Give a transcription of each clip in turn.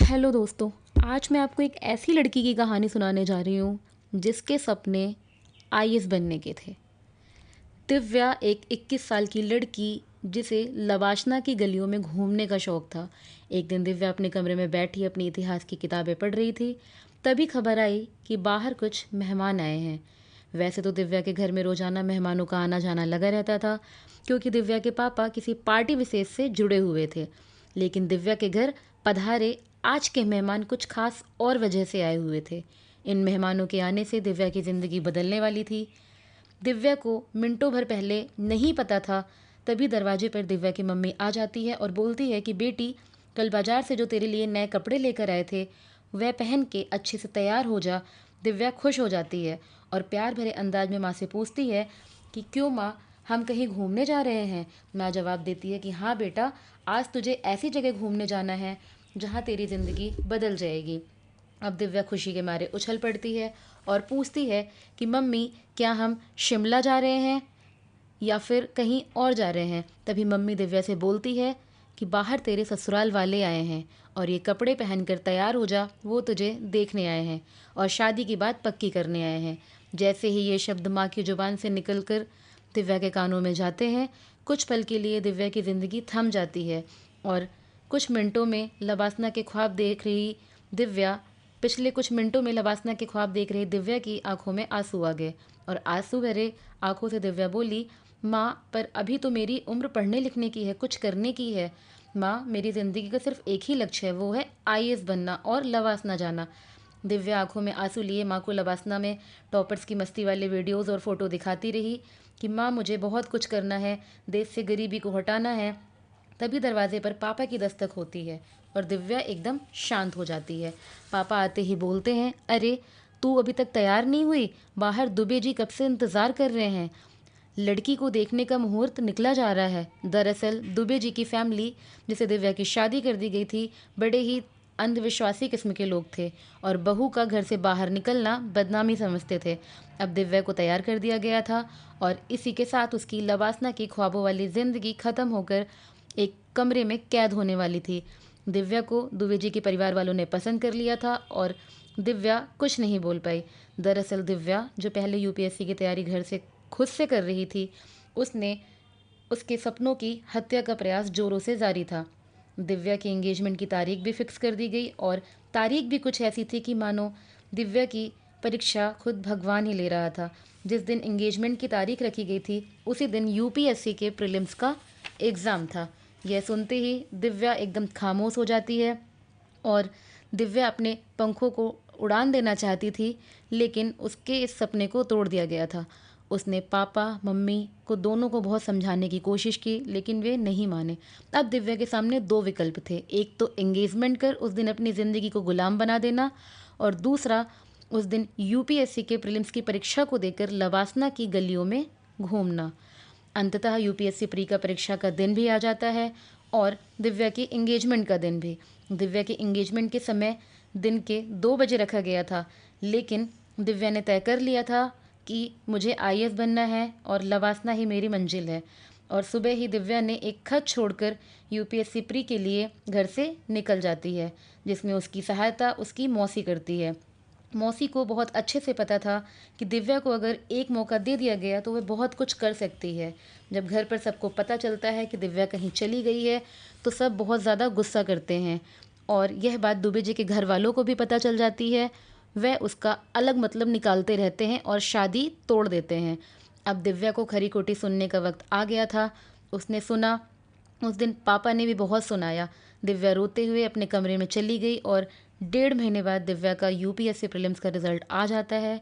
Hello दोस्तों। आज मैं आपको एक ऐसी लड़की की कहानी सुनाने जा रही हूँ जिसके सपने आईएएस बनने के थे। दिव्या एक 21 साल की लड़की जिसे लवाशना की गलियों में घूमने का शौक था। एक दिन दिव्या अपने कमरे में बैठी अपनी इतिहास की किताबें पढ़ रही थी। तभी खबर आई कि बाहर कुछ मेहमान आए हैं। वैसे तो दिव्या के घर में रोजाना मेहमानों का आना जाना लगा रहता था, क्योंकि दिव्या के पापा किसी पार्टी विशेष से जुड़े हुए थे। लेकिन दिव्या के घर पधारे आज के मेहमान कुछ खास और वजह से आए हुए थे। इन मेहमानों के आने से दिव्या की ज़िंदगी बदलने वाली थी। दिव्या को मिनटों भर पहले नहीं पता था, तभी दरवाजे पर दिव्या की मम्मी आ जाती है और बोलती है कि बेटी, कल बाजार से जो तेरे लिए नए कपड़े लेकर आए थे वह पहन के अच्छे से तैयार हो जा। दिव्या खुश हो जाती है और प्यार भरे अंदाज में माँ से पूछती है कि क्यों माँ, हम कहीं घूमने जा रहे हैं। माँ जवाब देती है कि हाँ बेटा, आज तुझे ऐसी जगह घूमने जाना है जहाँ तेरी ज़िंदगी बदल जाएगी। अब दिव्या खुशी के मारे उछल पड़ती है और पूछती है कि मम्मी, क्या हम शिमला जा रहे हैं या फिर कहीं और जा रहे हैं। तभी मम्मी दिव्या से बोलती है कि बाहर तेरे ससुराल वाले आए हैं और ये कपड़े पहनकर तैयार हो जा, वो तुझे देखने आए हैं और शादी की बात पक्की करने आए हैं। जैसे ही ये शब्द माँ की जुबान से निकलकर दिव्या के कानों में जाते हैं, कुछ पल के लिए दिव्या की ज़िंदगी थम जाती है और कुछ मिनटों में लबासना के ख्वाब देख रही दिव्या पिछले कुछ मिनटों में लबासना के ख्वाब देख रही दिव्या की आंखों में आंसू आ गए और आंसू भरे आंखों से दिव्या बोली, माँ, पर अभी तो मेरी उम्र पढ़ने लिखने की है, कुछ करने की है। माँ, मेरी ज़िंदगी का सिर्फ एक ही लक्ष्य है, वो है आईएएस बनना और लवासना जाना। दिव्या आंखों में आंसू लिए माँ को लवासना में टॉपर्स की मस्ती वाले वीडियोज़ और फ़ोटो दिखाती रही कि माँ, मुझे बहुत कुछ करना है, देश से गरीबी को हटाना है। तभी दरवाजे पर पापा की दस्तक होती है और दिव्या एकदम शांत हो जाती है। पापा आते ही बोलते हैं, अरे तू अभी तक तैयार नहीं हुई? बाहर दुबे जी कब से इंतज़ार कर रहे हैं। लड़की को देखने का मुहूर्त निकला जा रहा है। दरअसल दुबे जी की फैमिली जिसे दिव्या की शादी कर दी गई थी, बड़े ही अंधविश्वासी किस्म के लोग थे और बहू का घर से बाहर निकलना बदनामी समझते थे। अब दिव्या को तैयार कर दिया गया था और इसी के साथ उसकी लवासना की ख्वाबों वाली ज़िंदगी ख़त्म होकर एक कमरे में कैद होने वाली थी। दिव्या को दुबे जी के परिवार वालों ने पसंद कर लिया था और दिव्या कुछ नहीं बोल पाई। दरअसल दिव्या, जो पहले यूपीएससी की तैयारी घर से खुद से कर रही थी, उसने उसके सपनों की हत्या का प्रयास जोरों से जारी था। दिव्या की एंगेजमेंट की तारीख भी फिक्स कर दी गई और तारीख भी कुछ ऐसी थी कि मानो दिव्या की परीक्षा खुद भगवान ही ले रहा था। जिस दिन एंगेजमेंट की तारीख रखी गई थी उसी दिन यूपीएससी के प्रीलिम्स का एग्ज़ाम था। यह सुनते ही दिव्या एकदम खामोश हो जाती है और दिव्या अपने पंखों को उड़ान देना चाहती थी, लेकिन उसके इस सपने को तोड़ दिया गया था। उसने पापा मम्मी को दोनों को बहुत समझाने की कोशिश की, लेकिन वे नहीं माने। अब दिव्या के सामने दो विकल्प थे, एक तो एंगेजमेंट कर उस दिन अपनी ज़िंदगी को गुलाम बना देना और दूसरा उस दिन यूपीएससी के प्रीलिम्स की परीक्षा को देकर लवासना की गलियों में घूमना। अंततः यूपीएससी प्री का परीक्षा का दिन भी आ जाता है और दिव्या की एंगेजमेंट का दिन भी। दिव्या के एंगेजमेंट के समय दिन के 2 बजे रखा गया था, लेकिन दिव्या ने तय कर लिया था कि मुझे आईएएस बनना है और लवासना ही मेरी मंजिल है। और सुबह ही दिव्या ने एक खत छोड़कर यूपीएससी प्री के लिए घर से निकल जाती है, जिसमें उसकी सहायता उसकी मौसी करती है। मौसी को बहुत अच्छे से पता था कि दिव्या को अगर एक मौका दे दिया गया तो वह बहुत कुछ कर सकती है। जब घर पर सबको पता चलता है कि दिव्या कहीं चली गई है तो सब बहुत ज़्यादा गुस्सा करते हैं और यह बात दुबे जी के घर वालों को भी पता चल जाती है। वह उसका अलग मतलब निकालते रहते हैं और शादी तोड़ देते हैं। अब दिव्या को खरी खोटी सुनने का वक्त आ गया था। उसने सुना, उस दिन पापा ने भी बहुत सुनाया। दिव्या रोते हुए अपने कमरे में चली गई और 1.5 महीने बाद दिव्या का यूपीएससी प्रीलिम्स का रिजल्ट आ जाता है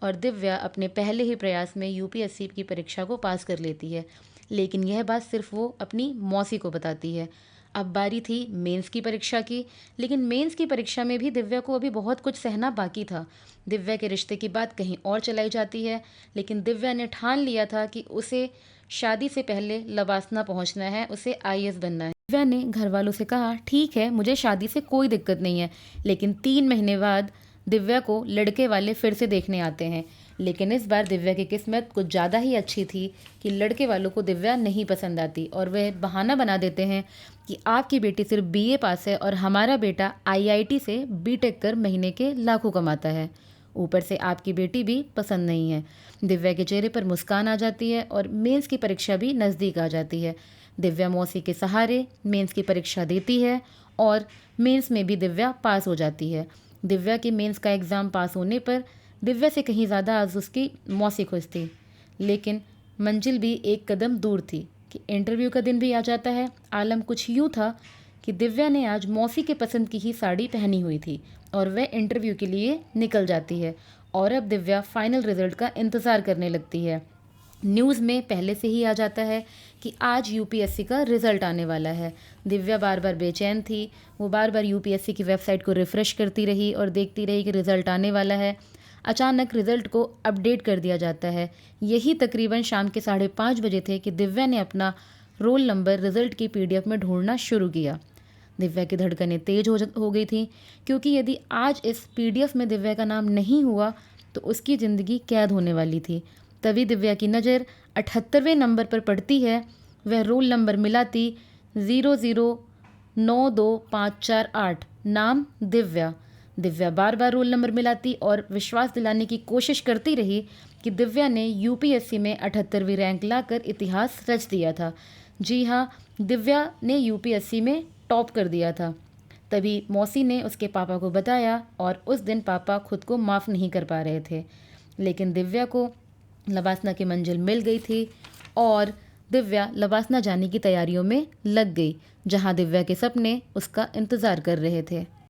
और दिव्या अपने पहले ही प्रयास में यूपीएससी की परीक्षा को पास कर लेती है। लेकिन यह बात सिर्फ वो अपनी मौसी को बताती है। अब बारी थी मेंस की परीक्षा की, लेकिन मेंस की परीक्षा में भी दिव्या को अभी बहुत कुछ सहना बाकी था। दिव्या के रिश्ते की बात कहीं और चलाई जाती है, लेकिन दिव्या ने ठान लिया था कि उसे शादी से पहले लवासना पहुंचना है, उसे आईएएस बनना है। दिव्या ने घर वालों से कहा, ठीक है, मुझे शादी से कोई दिक्कत नहीं है। लेकिन 3 महीने बाद दिव्या को लड़के वाले फिर से देखने आते हैं। लेकिन इस बार दिव्या की किस्मत कुछ ज़्यादा ही अच्छी थी कि लड़के वालों को दिव्या नहीं पसंद आती और वह बहाना बना देते हैं कि आपकी बेटी सिर्फ बीए पास है और हमारा बेटा आईआईटी से बीटेक कर महीने के लाखों कमाता है। ऊपर से आपकी बेटी भी पसंद नहीं है। दिव्या के चेहरे पर मुस्कान आ जाती है और मेंस की परीक्षा भी नज़दीक आ जाती है। दिव्या मौसी के सहारे मेंस की परीक्षा देती है और मेंस में भी दिव्या पास हो जाती है। दिव्या के मेंस का एग्ज़ाम पास होने पर दिव्या से कहीं ज़्यादा आज उसकी मौसी खुश थी। लेकिन मंजिल भी एक कदम दूर थी कि इंटरव्यू का दिन भी आ जाता है। आलम कुछ यूँ था कि दिव्या ने आज मौसी के पसंद की ही साड़ी पहनी हुई थी और वह इंटरव्यू के लिए निकल जाती है और अब दिव्या फाइनल रिजल्ट का इंतज़ार करने लगती है। न्यूज़ में पहले से ही आ जाता है कि आज यूपीएससी का रिज़ल्ट आने वाला है। दिव्या बार बार बेचैन थी। वो बार बार यूपीएससी की वेबसाइट को रिफ़्रेश करती रही और देखती रही कि रिज़ल्ट आने वाला है। अचानक रिज़ल्ट को अपडेट कर दिया जाता है। यही तकरीबन शाम के 5:30 बजे थे कि दिव्या ने अपना रोल नंबर रिज़ल्ट की पीडीएफ में ढूंढना शुरू किया। दिव्या की धड़कनें तेज़ हो गई थी क्योंकि यदि आज इस पीडीएफ में दिव्या का नाम नहीं हुआ तो उसकी ज़िंदगी कैद होने वाली थी। तभी दिव्या की नज़र 78वें नंबर पर पड़ती है। वह रोल नंबर मिलाती 0092548, नाम दिव्या। दिव्या बार बार रोल नंबर मिलाती और विश्वास दिलाने की कोशिश करती रही कि दिव्या ने यूपीएससी में 78वीं रैंक लाकर इतिहास रच दिया था। जी हाँ, दिव्या ने यूपीएससी में टॉप कर दिया था। तभी मौसी ने उसके पापा को बताया और उस दिन पापा खुद को माफ़ नहीं कर पा रहे थे। लेकिन दिव्या को लबासना की मंजिल मिल गई थी और दिव्या लबासना जाने की तैयारियों में लग गई, जहां दिव्या के सपने उसका इंतज़ार कर रहे थे।